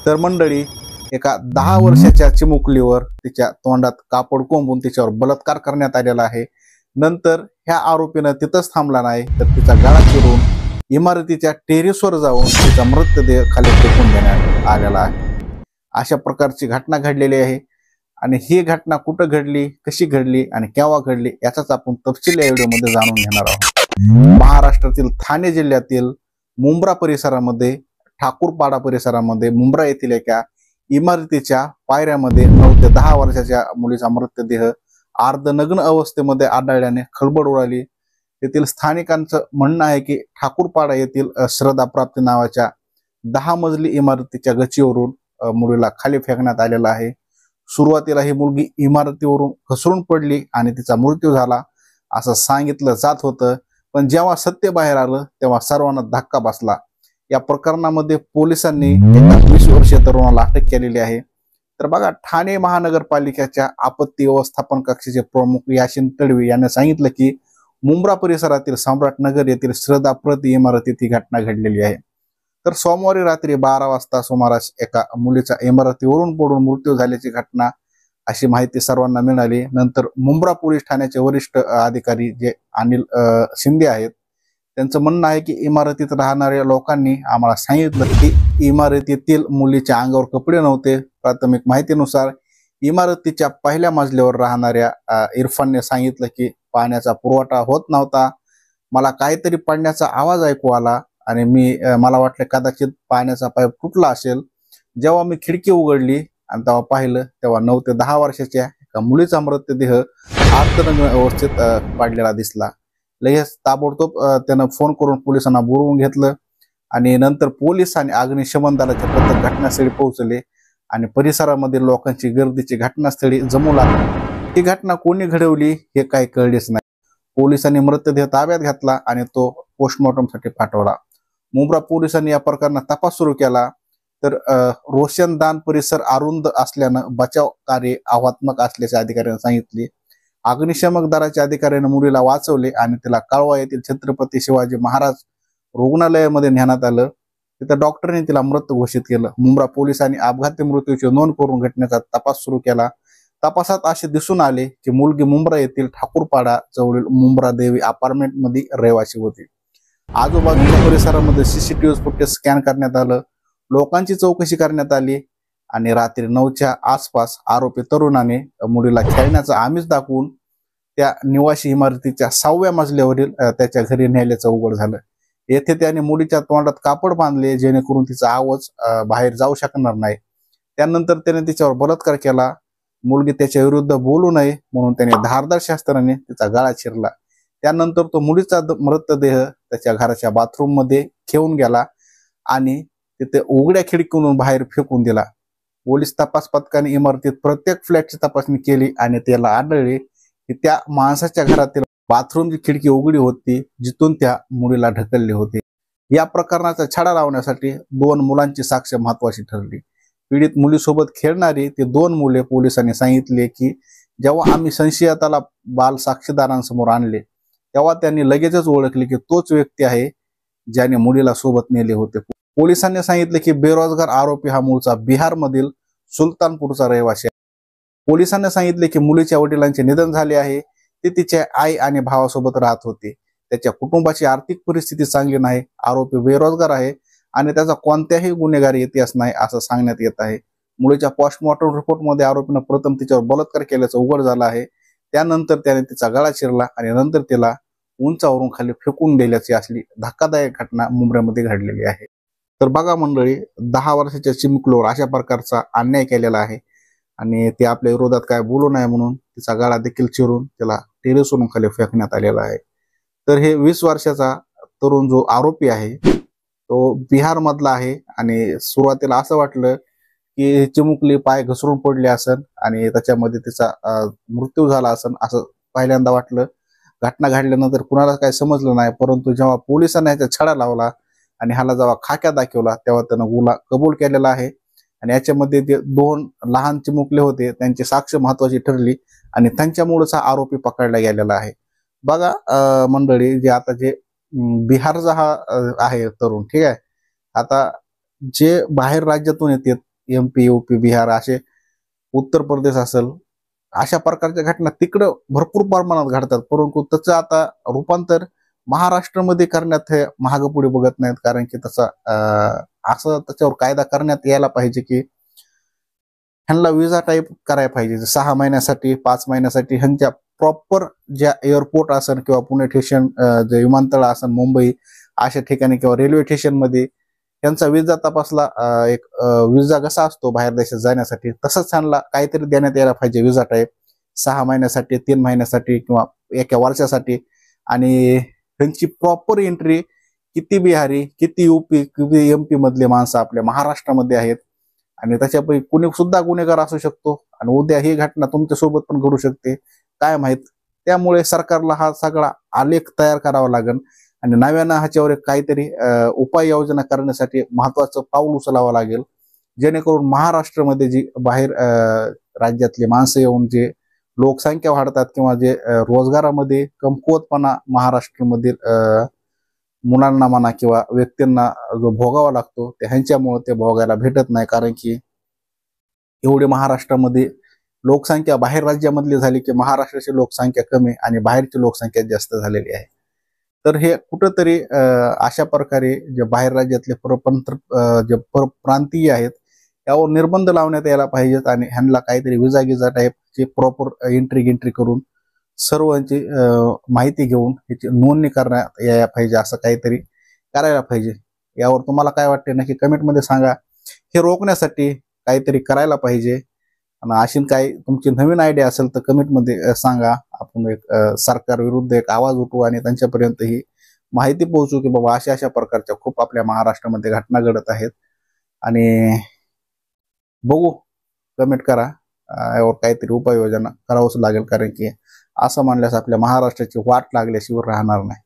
तर मंडळी एका 10 वर्षाच्या चिमुकलीवर तिच्या तोंडात कापड कोंबून तिच्यावर बलात्कार करण्यात आलेला आहे। नंतर ह्या आरोपीनं तिथंच थांबला नाही तर तिचा गळा चिरून इमारतीच्या टेरेसवर जाऊन तिचा मृतदेह खाली फेकून देण्यात आलेला आहे। अशा प्रकारची घटना घडलेली आहे आणि ही घटना कुठं घडली, कशी घडली आणि केव्हा घडली याचाच आपण तपशील या व्हिडिओमध्ये जाणून घेणार आहोत। महाराष्ट्रातील ठाणे जिल्ह्यातील मुंब्रा परिसरामध्ये ठाकूरपाडा परिसरामध्ये मुंब्रा येथील एका इमारतीच्या पायऱ्यामध्ये 9 ते 10 वर्षाच्या मुलीचा मृतदेह अर्धनग्न अवस्थेमध्ये आढळल्याने खळबळ उडाली। येथील स्थानिकांचं म्हणणं आहे की ठाकूरपाडा येथील श्रद्धा प्राप्ती नावाच्या 10 मजली इमारतीच्या गचीवरून मुलीला खाली फेकण्यात आलेला आहे। सुरुवातीला ही मुलगी इमारतीवरून घसरून पडली आणि तिचा मृत्यू झाला असं सांगितलं जात होतं, पण जेव्हा सत्य बाहेर आलं तेव्हा सर्वांना धक्का बसला। या प्रकरणामध्ये पोलिसांनी एका 20 वर्षीय तरुणाला अटक केलेली आहे। तर बघा, ठाणे महानगरपालिकेच्या आपत्ती व्यवस्थापन कक्षाचे प्रमुख याशिन तडवी यांनी सांगितलं की मुंब्रा परिसरातील सम्राटनगर येथील श्रद्धा प्रति इमारतीत ही घटना घडलेली आहे। तर सोमवारी रात्री 12 वाजता सुमारास एका मुलीचा इमारतीवरून पडून मृत्यू झाल्याची घटना अशी माहिती सर्वांना मिळाली। नंतर मुंब्रा पोलीस ठाण्याचे वरिष्ठ अधिकारी जे अनिल शिंदे आहेत त्यांचं म्हणणं आहे की इमारतीत राहणाऱ्या लोकांनी आम्हाला सांगितलं की इमारतीतील मुलीच्या अंगावर कपडे नव्हते। प्राथमिक माहितीनुसार इमारतीच्या पहिल्या मजल्यावर राहणाऱ्या इरफानने सांगितलं की पाण्याचा पुरवठा होत नव्हता, मला काहीतरी पडण्याचा आवाज ऐकू आला आणि मला वाटलं कदाचित पाण्याचा पाईप तुटला असेल। जेव्हा मी खिडकी उघडली आणि तेव्हा पाहिलं तेव्हा 9 ते 10 वर्षाच्या एका मुलीचा मृतदेह अर्धनग्न अवस्थेत पडलेला दिसला। लगेच ताबडतोब त्यानं फोन करून पोलिसांना बोलवून घेतलं आणि नंतर पोलीस आणि अग्निशमन दलाचे पथक घटनास्थळी पोहोचले आणि परिसरामधील लोकांची गर्दीची घटनास्थळी जमू लागली। ही घटना कोणी घडवली हे काही कळलेच नाही। पोलिसांनी मृतदेह ताब्यात घेतला आणि तो पोस्टमॉर्टमसाठी पाठवला। मुंब्रा पोलिसांनी या प्रकरणात तपास सुरू केला। तर रोशनदान परिसर अरुंद असल्यानं बचाव कार्य आव्हानात्मक असल्याचे अधिकाऱ्यांनी सांगितले। अग्निशमक दलाच्या अधिकाऱ्याने मुलीला वाचवले आणि तिला कळवा येथील छत्रपती शिवाजी महाराज रुग्णालयामध्ये नेण्यात आलं। तिथं डॉक्टरने तिला मृत घोषित केलं। मुंब्रा पोलिसांनी अपघाती मृत्यूची नोंद करून घटनेचा तपास सुरू केला। तपासात असे दिसून आले की मुलगी मुंब्रा येथील ठाकूरपाडा जवळील मुंब्रा देवी अपार्टमेंट मध्ये रहिवासी होती। आजूबाजूच्या परिसरामध्ये सीसीटीव्ही फुटेज स्कॅन करण्यात आलं, लोकांची चौकशी करण्यात आली आणि रात्री 9च्या आसपास आरोपी तरुणाने मुलीला खेळण्याचं आमिष दाखवून त्या निवासी इमारतीच्या 6व्या मजल्यावरील त्याच्या घरी नेल्याचं उघड झालं। येथे त्याने मुलीच्या तोंडात कापड बांधले जेणेकरून तिचा आवाज बाहेर जाऊ शकणार नाही। त्यानंतर त्याने तिच्यावर बलात्कार केला। मुलगी त्याच्या विरुद्ध बोलू नये म्हणून त्याने धारदार शस्त्राने तिचा गळा चिरला। त्यानंतर तो मुलीचा मृतदेह त्याच्या घराच्या बाथरूम मध्ये घेऊन गेला आणि तिथे उघड्या खिडकीतून बाहेर फेकून दिला। पोलीस तपास पथकाने इमारतीत प्रत्येक फ्लॅटची तपासणी केली आणि त्याला आढळले की त्या माणसाच्या घरातील बाथरूमची खिडकी उघडी होती जिथून त्या मुलीला ढकलले होते। या प्रकरणाचा छडा लावण्यासाठी 2 मुलांची साक्ष महत्वाची ठरली। पीडित मुलीसोबत खेळणारी ती 2 मुले पोलिसांनी सांगितले की जेव्हा आम्ही संशयिताला बाल साक्षीदारांसमोर आणले तेव्हा त्यांनी लगेचच ओळखले की तोच व्यक्ती आहे ज्याने मुलीला सोबत नेले होते। पोलिसांनी सांगितले की बेरोजगार आरोपी हा मूळचा बिहारमधील सुलतानपूरचा रहिवासी आहे। पोलिसांनी सांगितले की मुलीच्या वडिलांचे निधन झाले आहे, ते तिच्या आई आणि भावासोबत राहत होते। त्याच्या कुटुंबाची आर्थिक परिस्थिती चांगली नाही, आरोपी बेरोजगार आहे आणि त्याचा कोणत्याही गुन्हेगारी इतिहास नाही असं सांगण्यात येत आहे। मुलीच्या पोस्टमॉर्टम रिपोर्टमध्ये आरोपीनं प्रथम तिच्यावर बलात्कार केल्याचं उघड झालं आहे। त्यानंतर त्याने तिचा गळा चिरला आणि नंतर तिला उंचावरून खाली फेकून दिल्याची असली धक्कादायक घटना मुंब्र्यामध्ये घडलेली आहे। तर बघा मंडळी, 10 वर्षाच्या चिमुकलीवर अशा प्रकारचा अन्याय केलेला आहे आणि ते आपल्या विरोधात काय बोलू नये म्हणून तिचा गळा देखील चिरून तिला टेरेसवरून खाली फेकण्यात आलेला आहे। तर हे 20 वर्षाचा तरुण जो आरोपी आहे तो बिहार मधला आहे आणि सुरुवातीला असं वाटलं की चिमुकली पाय घसरून पडली असेल आणि त्याच्यामध्ये तिचा मृत्यू झाला असेल असं पहिल्यांदा वाटलं। घटना घडल्यानंतर कुणाला काही समजलं नाही, परंतु जेव्हा पोलिसांनी याचा छडा लावला आणि ह्याला जेव्हा खाक्या दाखवला तेव्हा त्यानं गुन्हा कबूल केलेला आहे आणि याच्यामध्ये जे 2 लहान चिमुकले होते त्यांची साक्ष महत्वाची ठरली आणि त्यांच्यामुळेच आरोपी पकडला गेलेला आहे। बघा मंडळी, जे आता जे बिहारचा हा आहे तरुण, ठीक आहे, आता जे बाहेर राज्यातून येतात MP, UP, बिहार असे, उत्तर प्रदेश असेल, अशा प्रकारच्या घटना तिकडं भरपूर प्रमाणात घडतात, परंतु त्याचं आता रूपांतर महाराष्ट्रामध्ये करण्यात हे महाग पुढे बघत नाहीत. कारण की तसा असं त्याच्यावर कायदा करण्यात यायला पाहिजे की ह्यांना विजा टाईप करायला पाहिजे. 6 महिन्यासाठी 5 महिन्यासाठी ह्यांच्या प्रॉपर ज्या एअरपोर्ट असेल किंवा पुणे स्टेशन, जे विमानतळ असेल मुंबई अशा ठिकाणी किंवा रेल्वे स्टेशनमध्ये त्यांचा विजा तपासला, एक विजा कसा असतो बाहेर देशात जाण्यासाठी तसंच त्यांना काहीतरी देण्यात यायला पाहिजे विजा टाईप, 6 महिन्यासाठी, 3 महिन्यासाठी किंवा एका वर्षासाठी. आणि त्यांची प्रॉपर एंट्री, किती बिहारी, किती UP, किती MP मधले माणसं आपल्या महाराष्ट्रामध्ये आहेत आणि त्याच्यापैकी कुणी सुद्धा गुन्हेगार असू शकतो आणि उद्या ही घटना तुमच्यासोबत पण घडू शकते, काय माहित. त्यामुळे सरकारला हा सगळा आलेख तयार करावा लागेल आणि नव्यानं ह्याच्यावर काहीतरी उपाययोजना करण्यासाठी महत्वाचं पाऊल उचलावं लागेल, जेणेकरून महाराष्ट्रामध्ये जी बाहेर राज्यातली माणसं येऊन जे लोकसंख्या वाढतात किंवा जे रोजगारामध्ये कमकुवतपणा महाराष्ट्रामधील मुलांना म्हणा किंवा व्यक्तींना जो भोगावा लागतो ते ह्यांच्यामुळे ते भोगायला भेटत नाही. कारण की एवढी महाराष्ट्रामध्ये लोकसंख्या बाहेर राज्यामधली झाली की महाराष्ट्राची लोकसंख्या कमी आणि बाहेरची लोकसंख्या जास्त झालेली आहे. तर हे कुठंतरी अशा प्रकारे जे बाहेर राज्यातले जे परप्रांतीय आहेत त्यावर निर्बंध लावण्यात यायला पाहिजेत आणि ह्यांना काहीतरी विजा गिजा टाईपची प्रॉपर एंट्री करून सर्वांची माहिती घेऊन ह्याची नोंदणी करण्यात यायला पाहिजे, असं काहीतरी करायला पाहिजे. यावर तुम्हाला काय वाटते नक्की कमेंटमध्ये सांगा. हे रोखण्यासाठी काहीतरी करायला पाहिजे आणि अशी काही तुमची नवीन आयडिया असेल तर कमेंटमध्ये सांगा. आपण एक सरकार विरुद्ध एक आवाज उठवू आणि त्यांच्यापर्यंत ही माहिती पोहोचू की बाबा अशा प्रकारच्या खूप आपल्या महाराष्ट्रामध्ये घटना घडत आहेत. आणि बघू, कमेंट करा, यावर काहीतरी उपाययोजना करावंच लागेल. कारण की असं म्हणल्यास आपल्या महाराष्ट्राची वाट लागल्याशिवाय राहणार नाही.